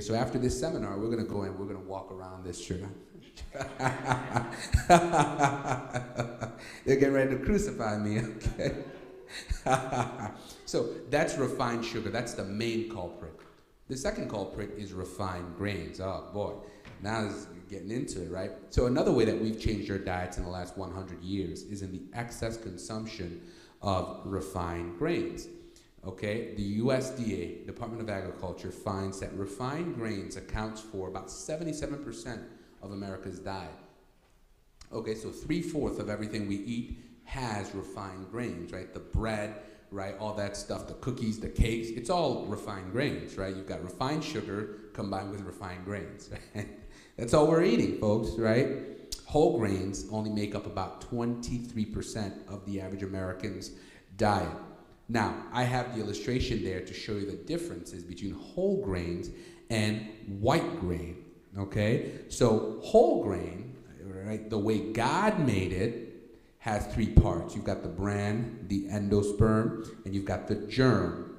So after this seminar, we're going to go and we're going to walk around this sugar. They're getting ready to crucify me, okay? So that's refined sugar. That's the main culprit. The second culprit is refined grains. Oh boy, now this is getting into it, right? So another way that we've changed our diets in the last 100 years is in the excess consumption of refined grains. Okay, the USDA, Department of Agriculture, finds that refined grains accounts for about 77% of America's diet. Okay, so 3/4 of everything we eat has refined grains, right? The bread, right? All that stuff, the cookies, the cakes, it's all refined grains, right? You've got refined sugar combined with refined grains, right? That's all we're eating, folks, right? Whole grains only make up about 23% of the average American's diet. Now, I have the illustration there to show you the differences between whole grains and white grain, okay? So whole grain, right, the way God made it, has three parts. You've got the bran, the endosperm, and you've got the germ,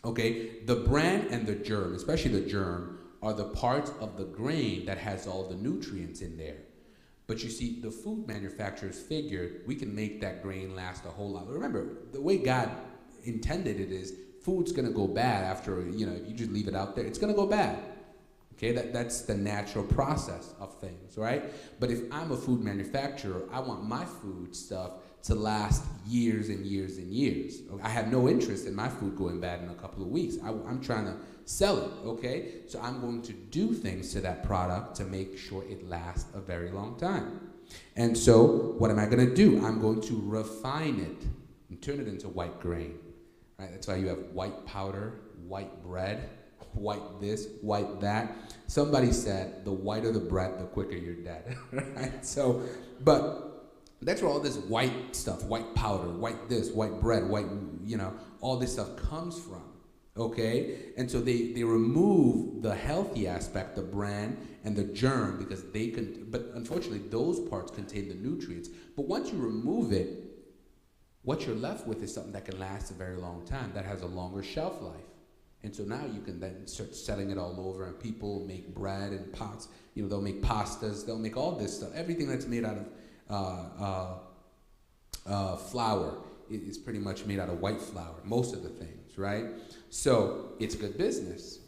okay? The bran and the germ, especially the germ, are the parts of the grain that has all the nutrients in there. But you see, the food manufacturers figured we can make that grain last a whole lot. Remember, the way God intended it is food's gonna go bad after, if you just leave it out there, it's gonna go bad. Okay, that's the natural process of things, right? But if I'm a food manufacturer, I want my food stuff to last years and years and years. I have no interest in my food going bad in a couple of weeks. I'm trying to sell it, okay? So I'm going to do things to that product to make sure it lasts a very long time. And so what am I gonna do? I'm going to refine it and turn it into white grain, right? That's why you have white powder, white bread, white this, white that. Somebody said, the whiter the bread, the quicker you're dead, right? So, but that's where all this white stuff, white powder, white this, white bread, white, all this stuff comes from, okay? And so they remove the healthy aspect, the bran and the germ, because they can, but unfortunately those parts contain the nutrients. But once you remove it, what you're left with is something that can last a very long time, that has a longer shelf life. And so now you can then start selling it all over, and people make bread and pots. They'll make pastas. They'll make all this stuff. Everything that's made out of flour is pretty much made out of white flour. Most of the things, right? So it's good business.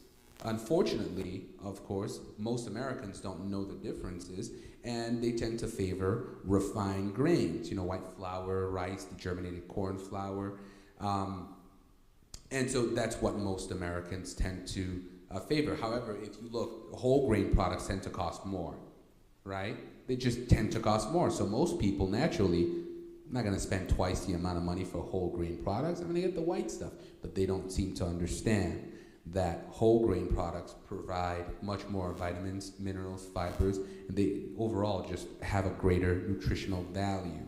Unfortunately, of course, most Americans don't know the differences, and they tend to favor refined grains. White flour, rice, degerminated corn flour. And so that's what most Americans tend to favor. However, if you look, whole grain products tend to cost more, right? They just tend to cost more. So most people, naturally, I'm not gonna spend twice the amount of money for whole grain products. I'm gonna get the white stuff. But they don't seem to understand that whole grain products provide much more vitamins, minerals, fibers, and they overall just have a greater nutritional value.